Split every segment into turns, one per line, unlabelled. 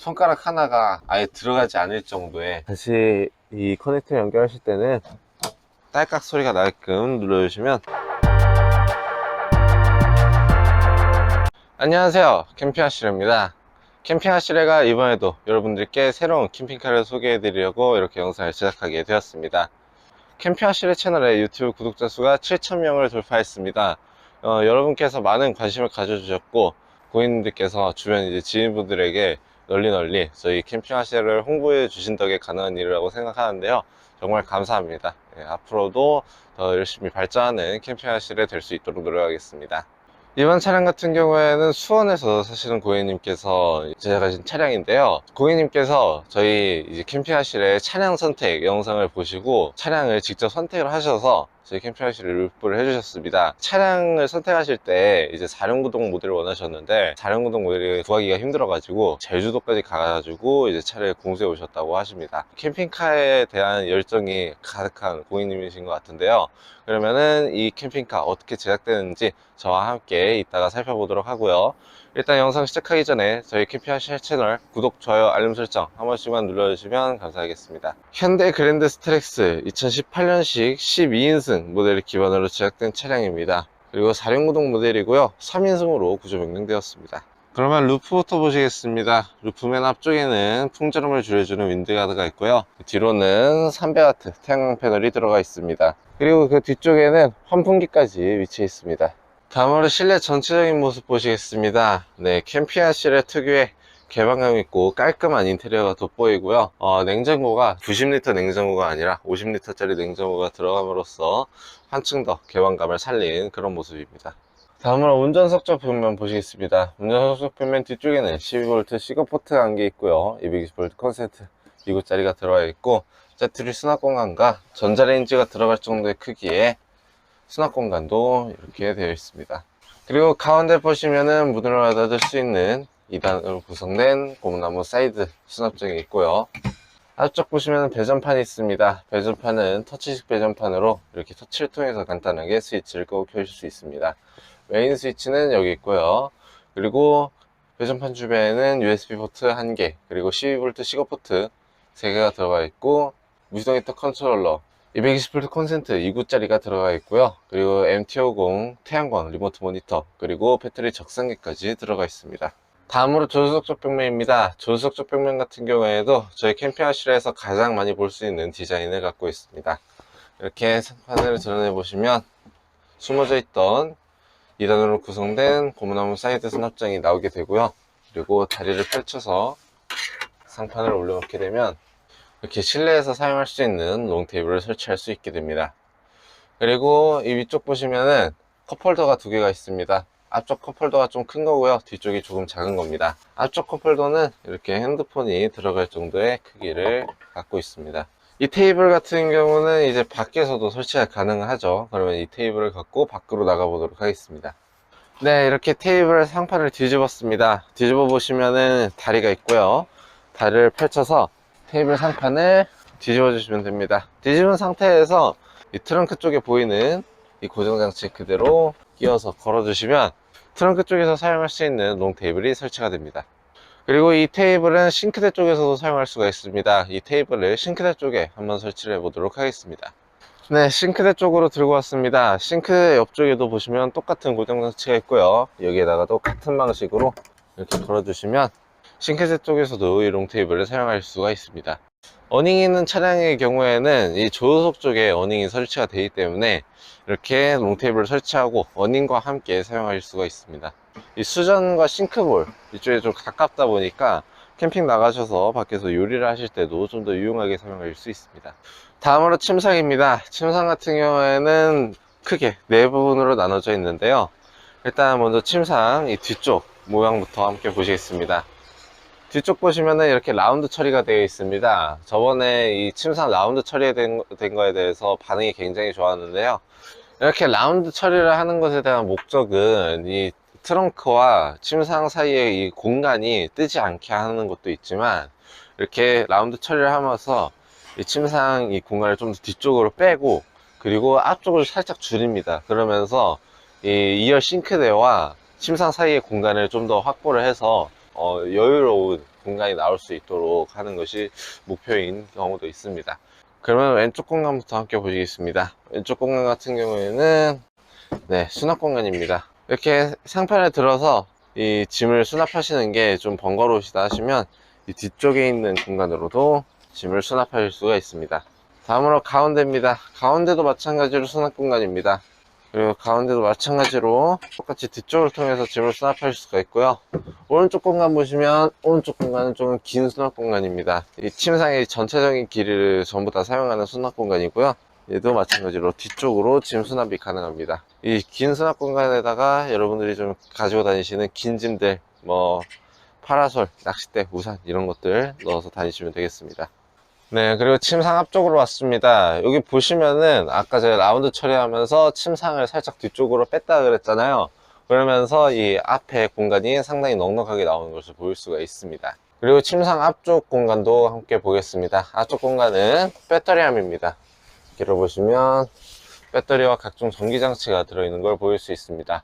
손가락 하나가 아예 들어가지 않을 정도의, 다시 이 커넥터 연결하실 때는 딸깍 소리가 나게끔 눌러주시면. 안녕하세요, 캠핑하시레입니다. 캠핑하시레가 이번에도 여러분들께 새로운 캠핑카를 소개해 드리려고 이렇게 영상을 제작하게 되었습니다. 캠핑하시레 채널의 유튜브 구독자 수가 7,000명을 돌파했습니다. 여러분께서 많은 관심을 가져주셨고, 고객님들께서 주변 지인분들에게 널리 저희 캠핑하시레를 홍보해 주신 덕에 가능한 일이라고 생각하는데요. 정말 감사합니다. 앞으로도 더 열심히 발전하는 캠핑하시레 될 수 있도록 노력하겠습니다. 이번 차량 같은 경우에는 수원에서 사시는 고객님께서 제작하신 차량인데요. 고객님께서 저희 캠핑하실의 차량 선택 영상을 보시고 차량을 직접 선택을 하셔서 저희 캠핑하실을 루프를 해주셨습니다. 차량을 선택하실 때 이제 4륜구동 모델을 원하셨는데 4륜구동 모델이 구하기가 힘들어가지고 제주도까지 가가지고 이제 차를 공수해 오셨다고 하십니다. 캠핑카에 대한 열정이 가득한 고객님이신 것 같은데요. 그러면은 이 캠핑카 어떻게 제작되는지 저와 함께 이따가 살펴보도록 하고요. 일단 영상 시작하기 전에 저희 캠핑하실 채널 구독, 좋아요, 알림 설정 한 번씩만 눌러주시면 감사하겠습니다. 현대 그랜드 스트렉스 2018년식 12인승 모델을 기반으로 제작된 차량입니다. 그리고 4륜구동 모델이고요. 3인승으로 구조 변경되었습니다. 그러면 루프부터 보시겠습니다. 루프 맨 앞쪽에는 풍절음을 줄여주는 윈드가드가 있고요. 뒤로는 300W 태양광 패널이 들어가 있습니다. 그리고 그 뒤쪽에는 환풍기까지 위치해 있습니다. 다음으로 실내 전체적인 모습 보시겠습니다. 네, 캠핑하실의 특유의 개방감 있고 깔끔한 인테리어가 돋보이고요. 냉장고가 90리터 냉장고가 아니라 50리터짜리 냉장고가 들어감으로써 한층 더 개방감을 살린 그런 모습입니다. 다음으로 운전석 벽면 보시겠습니다. 운전석 벽면 뒤쪽에는 12V 시거포트 한 개 있고요. 220V 콘센트 2구짜리가 들어가 있고, 제트리 수납 공간과 전자레인지가 들어갈 정도의 크기의 수납 공간도 이렇게 되어 있습니다. 그리고 가운데 보시면은 문을 닫을 수 있는 2단으로 구성된 고무나무 사이드 수납장이 있고요. 앞쪽 보시면 배전판이 있습니다. 배전판은 터치식 배전판으로 이렇게 터치를 통해서 간단하게 스위치를 끄고 켜실 수 있습니다. 메인 스위치는 여기 있고요. 그리고 배전판 주변에는 USB 포트 1개, 그리고 12V 시거 포트 3개가 들어가 있고, 무시동 히터 컨트롤러 220V 콘센트 2구짜리가 들어가 있고요. 그리고 MT50 태양광 리모트 모니터, 그리고 배터리 적상기까지 들어가 있습니다. 다음으로 조수석 쪽 벽면입니다. 조수석 쪽 벽면 같은 경우에도 저희 캠핑하실에서 가장 많이 볼 수 있는 디자인을 갖고 있습니다. 이렇게 판넬을 드러내 보시면 숨어져 있던 2단으로 구성된 고무나무 사이드 수납장이 나오게 되고요. 그리고 다리를 펼쳐서 상판을 올려놓게 되면 이렇게 실내에서 사용할 수 있는 롱테이블을 설치할 수 있게 됩니다. 그리고 이 위쪽 보시면은 컵홀더가 2개가 있습니다. 앞쪽 컵홀더가 좀 큰 거고요. 뒤쪽이 조금 작은 겁니다. 앞쪽 컵홀더는 이렇게 핸드폰이 들어갈 정도의 크기를 갖고 있습니다. 이 테이블 같은 경우는 이제 밖에서도 설치가 가능하죠. 그러면 이 테이블을 갖고 밖으로 나가 보도록 하겠습니다. 네, 이렇게 테이블 상판을 뒤집었습니다. 뒤집어 보시면은 다리가 있고요. 다리를 펼쳐서 테이블 상판을 뒤집어 주시면 됩니다. 뒤집은 상태에서 이 트렁크 쪽에 보이는 이 고정장치 그대로 끼워서 걸어 주시면 트렁크 쪽에서 사용할 수 있는 롱 테이블이 설치가 됩니다. 그리고 이 테이블은 싱크대 쪽에서도 사용할 수가 있습니다. 이 테이블을 싱크대 쪽에 한번 설치를 해 보도록 하겠습니다. 네, 싱크대 쪽으로 들고 왔습니다. 싱크대 옆쪽에도 보시면 똑같은 고정장치가 있고요. 여기에다가도 같은 방식으로 이렇게 걸어주시면 싱크대 쪽에서도 이 롱테이블을 사용할 수가 있습니다. 어닝이 있는 차량의 경우에는 이 조수석 쪽에 어닝이 설치가 되기 때문에 이렇게 롱테이블을 설치하고 어닝과 함께 사용할 수가 있습니다. 이 수전과 싱크볼 이쪽에 좀 가깝다 보니까 캠핑 나가셔서 밖에서 요리를 하실 때도 좀 더 유용하게 사용할 수 있습니다. 다음으로 침상입니다. 침상 같은 경우에는 크게 4부분으로 나눠져 있는데요. 일단 먼저 침상 이 뒤쪽 모양부터 함께 보시겠습니다. 뒤쪽 보시면은 이렇게 라운드 처리가 되어 있습니다. 저번에 이 침상 라운드 처리된 거에 대해서 반응이 굉장히 좋았는데요. 이렇게 라운드 처리를 하는 것에 대한 목적은 이 트렁크와 침상 사이에 이 공간이 뜨지 않게 하는 것도 있지만, 이렇게 라운드 처리를 하면서 이 침상 이 공간을 좀 더 뒤쪽으로 빼고, 그리고 앞쪽을 살짝 줄입니다. 그러면서 이 2열 싱크대와 침상 사이의 공간을 좀 더 확보를 해서 여유로운 공간이 나올 수 있도록 하는 것이 목표인 경우도 있습니다. 그러면 왼쪽 공간부터 함께 보시겠습니다. 왼쪽 공간 같은 경우에는 네, 수납 공간입니다. 이렇게 상편에 들어서 이 짐을 수납하시는 게 좀 번거로우시다 하시면 이 뒤쪽에 있는 공간으로도 짐을 수납하실 수가 있습니다. 다음으로 가운데입니다. 가운데도 마찬가지로 수납 공간입니다. 그리고 가운데도 마찬가지로 똑같이 뒤쪽을 통해서 짐을 수납하실 수가 있고요. 오른쪽 공간 보시면 오른쪽 공간은 조금 긴 수납 공간입니다. 이 침상의 전체적인 길이를 전부 다 사용하는 수납 공간이고요. 얘도 마찬가지로 뒤쪽으로 짐 수납이 가능합니다. 이 긴 수납 공간에다가 여러분들이 좀 가지고 다니시는 긴 짐들, 뭐 파라솔, 낚싯대, 우산 이런 것들 넣어서 다니시면 되겠습니다. 네, 그리고 침상 앞쪽으로 왔습니다. 여기 보시면은 아까 제가 라운드 처리하면서 침상을 살짝 뒤쪽으로 뺐다 그랬잖아요. 그러면서 이 앞에 공간이 상당히 넉넉하게 나오는 것을 보일 수가 있습니다. 그리고 침상 앞쪽 공간도 함께 보겠습니다. 앞쪽 공간은 배터리함입니다. 길어보시면 배터리와 각종 전기장치가 들어있는 걸 보일 수 있습니다.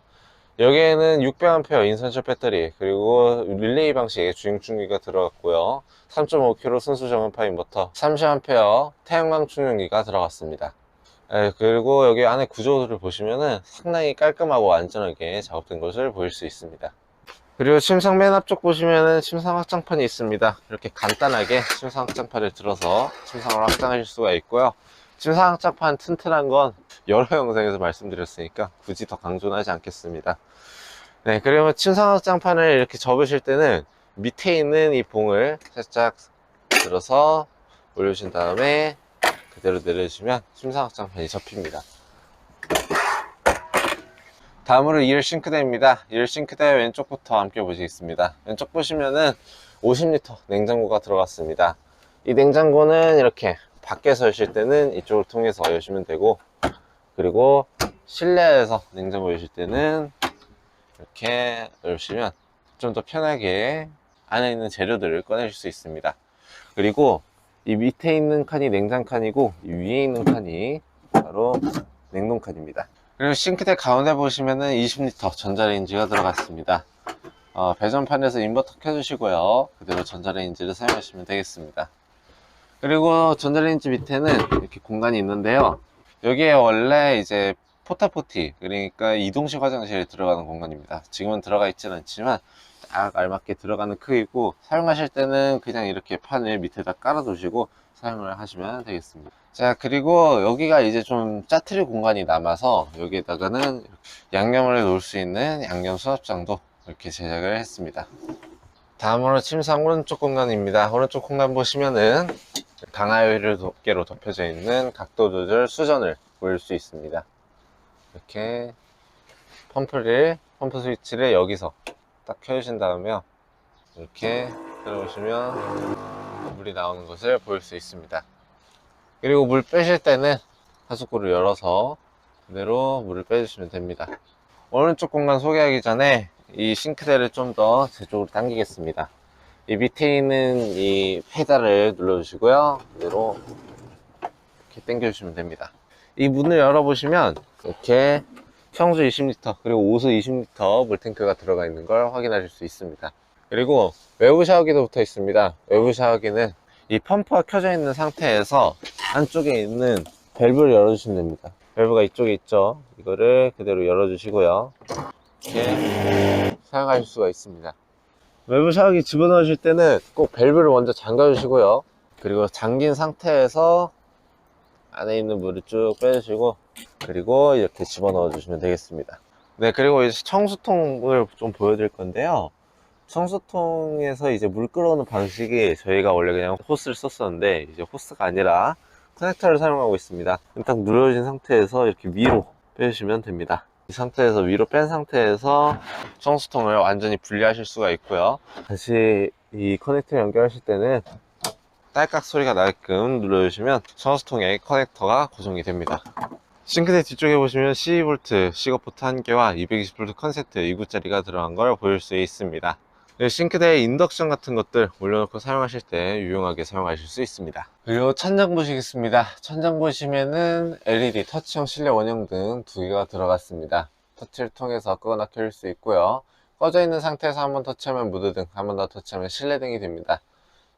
여기에는 600A 인산철 배터리, 그리고 릴레이 방식의 주행충기가 들어갔고요. 3.5kW 순수 저음파 인버터, 30A 태양광 충전기가 들어갔습니다. 그리고 여기 안에 구조를 보시면은 상당히 깔끔하고 안전하게 작업된 것을 보일 수 있습니다. 그리고 침상 맨 앞쪽 보시면은 침상 확장판이 있습니다. 이렇게 간단하게 침상 확장판을 들어서 침상을 확장하실 수가 있고요. 침상 확장판 튼튼한 건 여러 영상에서 말씀드렸으니까 굳이 더 강조는 하지 않겠습니다. 네, 그러면 침상 확장판을 이렇게 접으실 때는 밑에 있는 이 봉을 살짝 들어서 올려주신 다음에 그대로 내려주시면 침상 확장판이 접힙니다. 다음으로 2열 싱크대입니다. 2열 싱크대 왼쪽부터 함께 보시겠습니다. 왼쪽 보시면은 50L 냉장고가 들어갔습니다. 이 냉장고는 이렇게 밖에서 여실 때는 이쪽을 통해서 여시면 되고, 그리고 실내에서 냉장고 여실 때는 이렇게 여시면 좀 더 편하게 안에 있는 재료들을 꺼내실 수 있습니다. 그리고 이 밑에 있는 칸이 냉장칸이고 이 위에 있는 칸이 바로 냉동칸입니다. 그리고 싱크대 가운데 보시면은 20L 전자레인지가 들어갔습니다. 배전판에서 인버터 켜주시고요. 그대로 전자레인지를 사용하시면 되겠습니다. 그리고 전자레인지 밑에는 이렇게 공간이 있는데요. 여기에 원래 이제 포타포티, 그러니까 이동식 화장실에 들어가는 공간입니다. 지금은 들어가 있지는 않지만 딱 알맞게 들어가는 크기고, 사용하실 때는 그냥 이렇게 판을 밑에다 깔아 두시고 사용을 하시면 되겠습니다. 자, 그리고 여기가 이제 좀 짜투리 공간이 남아서 여기에다가는 양념을 놓을 수 있는 양념 수납장도 이렇게 제작을 했습니다. 다음으로 침상 오른쪽 공간입니다. 오른쪽 공간 보시면은 강하율 두께로 덮여져 있는 각도 조절 수전을 보일 수 있습니다. 이렇게 펌프 스위치를 여기서 딱 켜주신 다음에 이렇게 들어오시면 물이 나오는 것을 보일 수 있습니다. 그리고 물 빼실 때는 하수구를 열어서 그대로 물을 빼주시면 됩니다. 오른쪽 공간 소개하기 전에 이 싱크대를 좀 더 제 쪽으로 당기겠습니다. 이 밑에 있는 이 페달을 눌러주시고요. 그대로 이렇게 당겨주시면 됩니다. 이 문을 열어보시면 이렇게 청수 20L 그리고 오수 20L 물탱크가 들어가 있는 걸 확인하실 수 있습니다. 그리고 외부 샤워기도 붙어 있습니다. 외부 샤워기는 이 펌프가 켜져 있는 상태에서 안쪽에 있는 밸브를 열어주시면 됩니다. 밸브가 이쪽에 있죠. 이거를 그대로 열어주시고요. 이렇게 사용하실 수가 있습니다. 외부 샤워기 집어넣으실 때는 꼭 밸브를 먼저 잠가 주시고요. 그리고 잠긴 상태에서 안에 있는 물을 쭉 빼주시고, 그리고 이렇게 집어넣어 주시면 되겠습니다. 네, 그리고 이제 청수통을 좀 보여드릴 건데요. 청수통에서 이제 물 끌어오는 방식이 저희가 원래 그냥 호스를 썼었는데 이제 호스가 아니라 커넥터를 사용하고 있습니다. 딱 눌러진 상태에서 이렇게 위로 빼주시면 됩니다. 이 상태에서 위로 뺀 상태에서 청수통을 완전히 분리하실 수가 있고요. 다시 이 커넥터 연결하실 때는 딸깍 소리가 나게끔 눌러주시면 청수통에 커넥터가 고정이 됩니다. 싱크대 뒤쪽에 보시면 12V 시거포트 1개와 220V 컨센트 2구짜리가 들어간 걸 보일 수 있습니다. 싱크대에 인덕션 같은 것들 올려놓고 사용하실 때 유용하게 사용하실 수 있습니다. 그리고 천장 보시겠습니다. 천장 보시면은 LED 터치형 실내 원형 등 2개가 들어갔습니다. 터치를 통해서 끄거나 켤 수 있고요. 꺼져 있는 상태에서 한번 터치하면 무드등, 한 번 더 터치하면 실내등이 됩니다.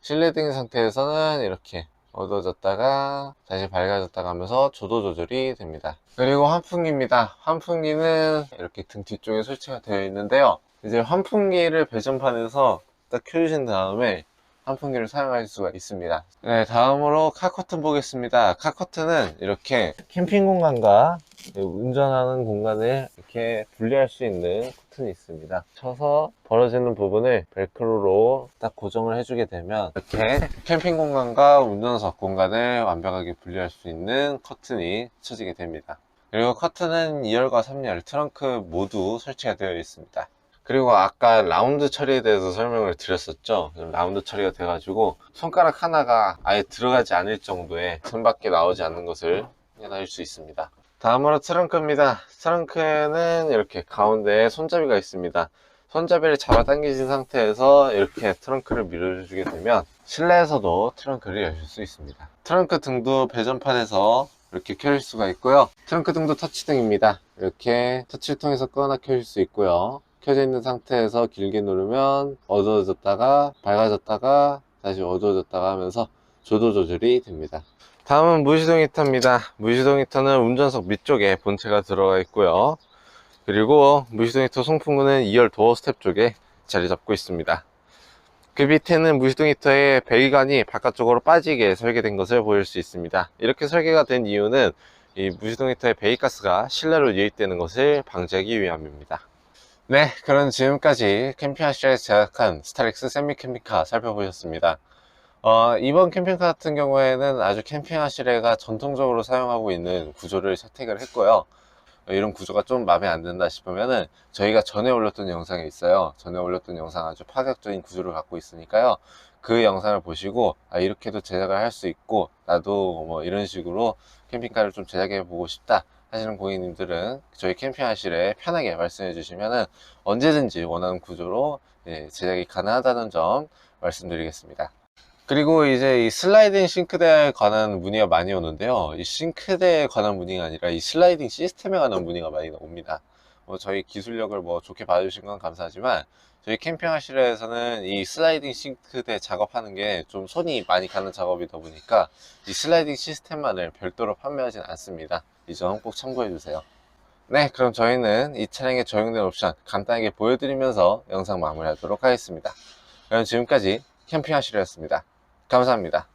실내등 상태에서는 이렇게 어두워졌다가 다시 밝아졌다가 하면서 조도 조절이 됩니다. 그리고 환풍기입니다. 환풍기는 이렇게 등 뒤쪽에 설치가 되어 있는데요. 이제 환풍기를 배전판에서 딱 켜주신 다음에 환풍기를 사용할 수가 있습니다. 네, 다음으로 카커튼 보겠습니다. 카커튼은 이렇게 캠핑 공간과 운전하는 공간을 이렇게 분리할 수 있는 커튼이 있습니다. 쳐서 벌어지는 부분을 벨크로로 딱 고정을 해주게 되면 이렇게 캠핑 공간과 운전석 공간을 완벽하게 분리할 수 있는 커튼이 쳐지게 됩니다. 그리고 커튼은 2열과 3열 트렁크 모두 설치가 되어 있습니다. 그리고 아까 라운드 처리에 대해서 설명을 드렸었죠. 라운드 처리가 돼가지고 손가락 하나가 아예 들어가지 않을 정도의 틈 밖에 나오지 않는 것을 확인할 수 있습니다. 다음으로 트렁크입니다. 트렁크에는 이렇게 가운데에 손잡이가 있습니다. 손잡이를 잡아당기신 상태에서 이렇게 트렁크를 밀어주게 되면 실내에서도 트렁크를 여실 수 있습니다. 트렁크 등도 배전판에서 이렇게 켜질 수가 있고요. 트렁크 등도 터치등입니다. 이렇게 터치를 통해서 끄거나 켜질 수 있고요. 켜져 있는 상태에서 길게 누르면 어두워졌다가 밝아졌다가 다시 어두워졌다가 하면서 조도 조절이 됩니다. 다음은 무시동 히터입니다. 무시동 히터는 운전석 밑쪽에 본체가 들어가 있고요. 그리고 무시동 히터 송풍구는 2열 도어 스텝 쪽에 자리 잡고 있습니다. 그 밑에는 무시동 히터의 배기관이 바깥쪽으로 빠지게 설계된 것을 보일 수 있습니다. 이렇게 설계가 된 이유는 이 무시동 히터의 배기가스가 실내로 유입되는 것을 방지하기 위함입니다. 네, 그럼 지금까지 캠핑하실에서 제작한 스타렉스 세미 캠핑카 살펴보셨습니다. 이번 캠핑카 같은 경우에는 아주 캠핑하실에가 전통적으로 사용하고 있는 구조를 채택을 했고요. 이런 구조가 좀 마음에 안 든다 싶으면은 저희가 전에 올렸던 영상이 있어요. 전에 올렸던 영상 아주 파격적인 구조를 갖고 있으니까요. 그 영상을 보시고 이렇게도 제작을 할 수 있고 나도 뭐 이런 식으로 캠핑카를 좀 제작해 보고 싶다 하시는 고객님들은 저희 캠핑하실에 편하게 말씀해 주시면은 언제든지 원하는 구조로 제작이 가능하다는 점 말씀드리겠습니다. 그리고 이제 이 슬라이딩 싱크대에 관한 문의가 많이 오는데요. 이 싱크대에 관한 문의가 아니라 이 슬라이딩 시스템에 관한 문의가 많이 옵니다. 저희 기술력을 뭐 좋게 봐주신 건 감사하지만 저희 캠핑하실에서는 이 슬라이딩 싱크대 작업하는 게 좀 손이 많이 가는 작업이다 보니까 이 슬라이딩 시스템만을 별도로 판매하진 않습니다. 이 점 꼭 참고해 주세요. 네, 그럼 저희는 이 차량의 적용된 옵션 간단하게 보여드리면서 영상 마무리하도록 하겠습니다. 그럼 지금까지 캠핑하실이었습니다. 감사합니다.